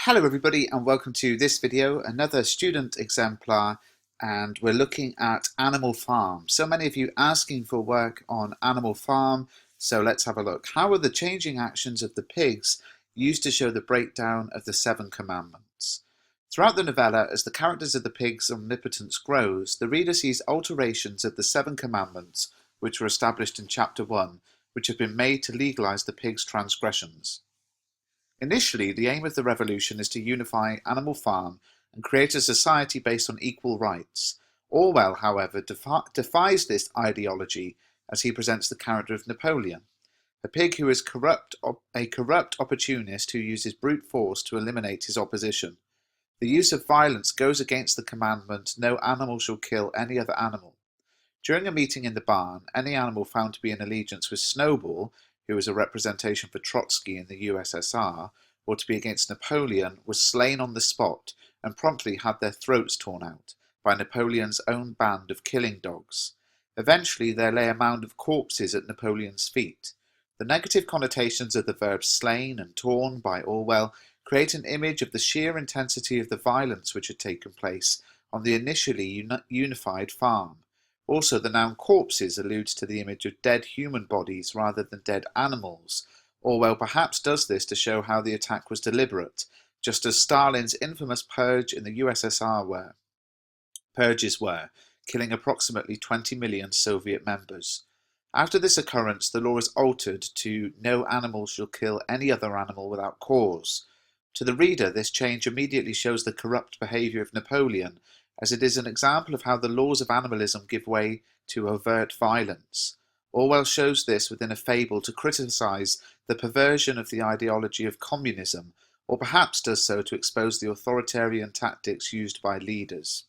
Hello everybody and welcome to this video, another student exemplar, and we're looking at Animal Farm. So many of you asking for work on Animal Farm, so let's have a look. How are the changing actions of the pigs used to show the breakdown of the Seven Commandments? Throughout the novella, as the characters of the pigs' omnipotence grows, the reader sees alterations of the Seven Commandments which were established in Chapter 1, which have been made to legalize the pigs' transgressions. Initially, the aim of the revolution is to unify Animal Farm and create a society based on equal rights. Orwell, however, defies this ideology as he presents the character of Napoleon, a pig who is a corrupt opportunist who uses brute force to eliminate his opposition. The use of violence goes against the commandment, "No animal shall kill any other animal." During a meeting in the barn, any animal found to be in allegiance with Snowball, who was a representation for Trotsky in the USSR, or to be against Napoleon, was slain on the spot and promptly had their throats torn out by Napoleon's own band of killing dogs. Eventually there lay a mound of corpses at Napoleon's feet. The negative connotations of the verbs slain and torn by Orwell create an image of the sheer intensity of the violence which had taken place on the initially unified farm. Also, the noun corpses alludes to the image of dead human bodies rather than dead animals. Orwell perhaps does this to show how the attack was deliberate, just as Stalin's infamous purge in the USSR purges were, killing approximately 20 million Soviet members. After this occurrence, the law is altered to "No animal shall kill any other animal without cause." To the reader, this change immediately shows the corrupt behaviour of Napoleon, as it is an example of how the laws of animalism give way to overt violence. Orwell shows this within a fable to criticise the perversion of the ideology of communism, or perhaps does so to expose the authoritarian tactics used by leaders.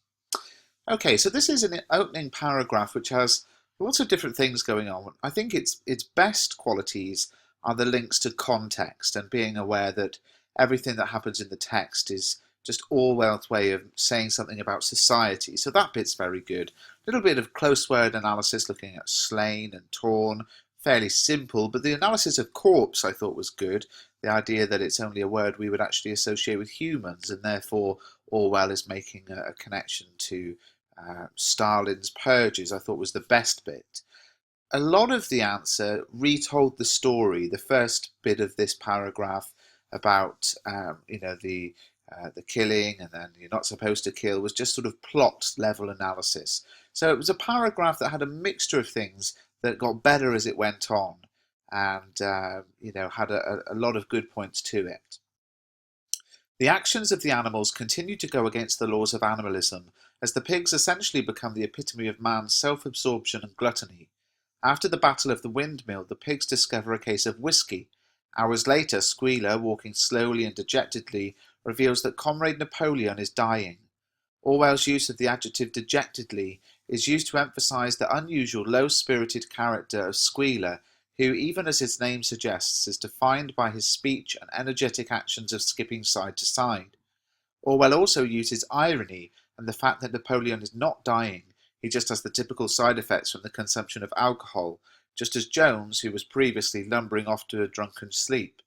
Okay, so this is an opening paragraph which has lots of different things going on. I think its best qualities are the links to context and being aware that everything that happens in the text is just Orwell's way of saying something about society. So that bit's very good. A little bit of close word analysis looking at slain and torn, fairly simple, but the analysis of corpse I thought was good. The idea that it's only a word we would actually associate with humans, and therefore Orwell is making a connection to Stalin's purges, I thought was the best bit. A lot of the answer retold the story. The first bit of this paragraph about the killing and then you're not supposed to kill was just sort of plot level analysis. So it was a paragraph that had a mixture of things that got better as it went on, and had a lot of good points to it. The actions of the animals continue to go against the laws of animalism, as the pigs essentially become the epitome of man's self-absorption and gluttony. After the Battle of the Windmill, the pigs discover a case of whiskey. Hours later, Squealer, walking slowly and dejectedly, reveals that Comrade Napoleon is dying. Orwell's use of the adjective dejectedly is used to emphasize the unusual low-spirited character of Squealer, who, even as his name suggests, is defined by his speech and energetic actions of skipping side to side. Orwell also uses irony and the fact that Napoleon is not dying, he just has the typical side effects from the consumption of alcohol, just as Jones, who was previously lumbering off to a drunken sleep.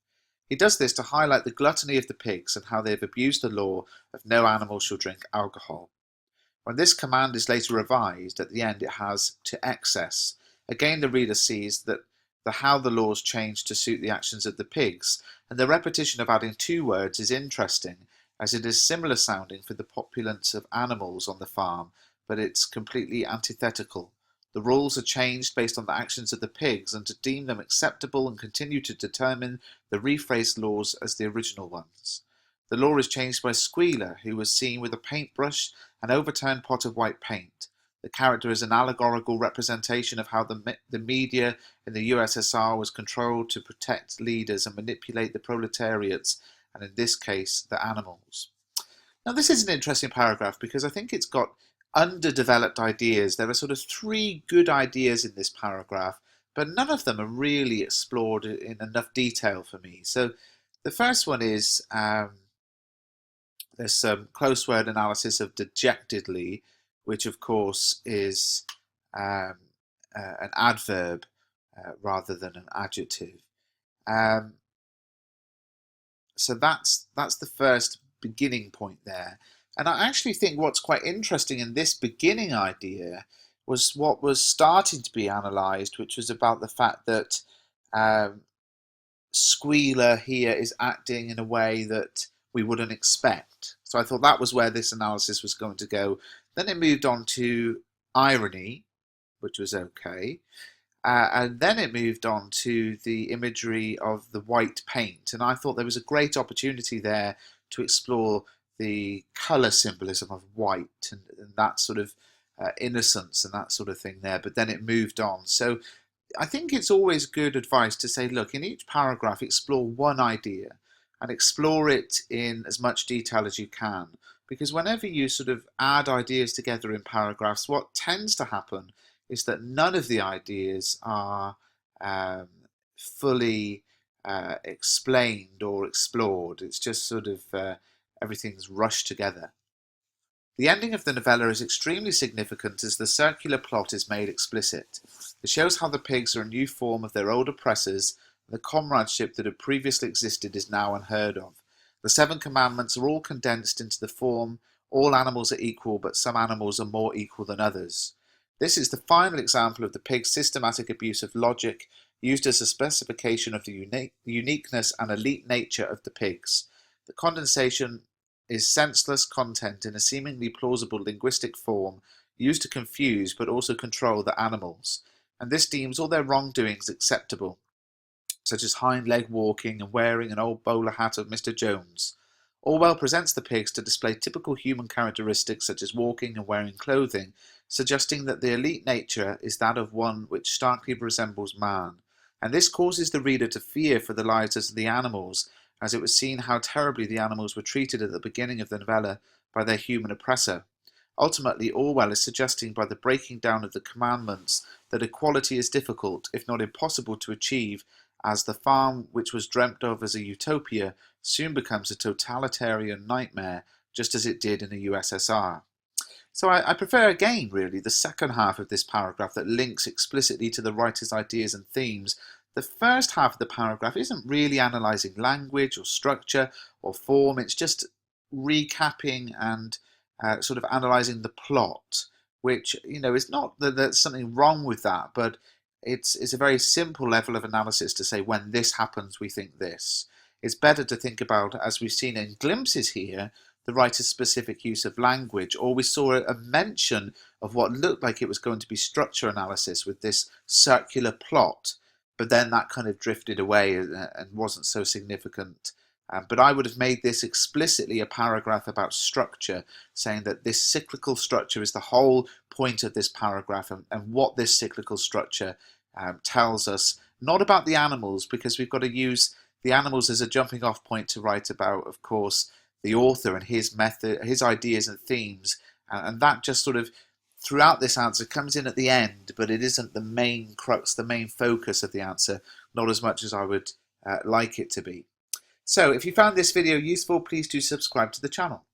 He does this to highlight the gluttony of the pigs and how they have abused the law of "No animal shall drink alcohol." When this command is later revised, at the end it has "to excess." Again the reader sees that how the laws change to suit the actions of the pigs, and the repetition of adding two words is interesting, as it is similar sounding for the populace of animals on the farm, but it's completely antithetical. The rules are changed based on the actions of the pigs, and to deem them acceptable and continue to determine the rephrased laws as the original ones. The law is changed by Squealer, who was seen with a paintbrush and overturned pot of white paint. The character is an allegorical representation of how the media in the USSR was controlled to protect leaders and manipulate the proletariats, and in this case, the animals. Now, this is an interesting paragraph because I think it's got underdeveloped ideas. There are sort of three good ideas in this paragraph, but none of them are really explored in enough detail for me. So the first one is there's some close word analysis of dejectedly, which of course is an adverb rather than an adjective. so that's the first beginning point there. And I actually think what's quite interesting in this beginning idea was what was starting to be analysed, which was about the fact that um, Squealer here is acting in a way that we wouldn't expect. So I thought that was where this analysis was going to go. Then it moved on to irony, which was okay. And then it moved on to the imagery of the white paint. And I thought there was a great opportunity there to explore the colour symbolism of white and that sort of innocence and that sort of thing there. But then it moved on. So I think it's always good advice to say, look, in each paragraph, explore one idea and explore it in as much detail as you can. Because whenever you sort of add ideas together in paragraphs, what tends to happen is that none of the ideas are fully explained or explored. It's just sort of everything's rushed together. The ending of the novella is extremely significant as the circular plot is made explicit. It shows how the pigs are a new form of their old oppressors, and the comradeship that had previously existed is now unheard of. The 7 commandments are all condensed into the form, all animals are equal, but some animals are more equal than others. This is the final example of the pig's systematic abuse of logic, used as a specification of the uniqueness and elite nature of the pigs. The condensation is senseless content in a seemingly plausible linguistic form used to confuse but also control the animals, and this deems all their wrongdoings acceptable, such as hind leg walking and wearing an old bowler hat of Mr. Jones. Orwell presents the pigs to display typical human characteristics such as walking and wearing clothing, suggesting that the elite nature is that of one which starkly resembles man, and this causes the reader to fear for the lives of the animals, as it was seen how terribly the animals were treated at the beginning of the novella by their human oppressor. Ultimately, Orwell is suggesting by the breaking down of the commandments that equality is difficult, if not impossible, to achieve, as the farm which was dreamt of as a utopia soon becomes a totalitarian nightmare, just as it did in the USSR. So I prefer again, really, the second half of this paragraph that links explicitly to the writer's ideas and themes. The first half of the paragraph isn't really analysing language or structure or form, it's just recapping and sort of analysing the plot, which, is not that there's something wrong with that, but it's a very simple level of analysis to say when this happens we think this. It's better to think about, as we've seen in glimpses here, the writer's specific use of language, or we saw a mention of what looked like it was going to be structure analysis with this circular plot, but then that kind of drifted away and wasn't so significant. But I would have made this explicitly a paragraph about structure, saying that this cyclical structure is the whole point of this paragraph, and what this cyclical structure tells us, not about the animals, because we've got to use the animals as a jumping off point to write about, of course, the author and his method, his ideas and themes, and that just sort of throughout this answer comes in at the end, but it isn't the main crux, the main focus of the answer, not as much as I would like it to be. So if you found this video useful, please do subscribe to the channel.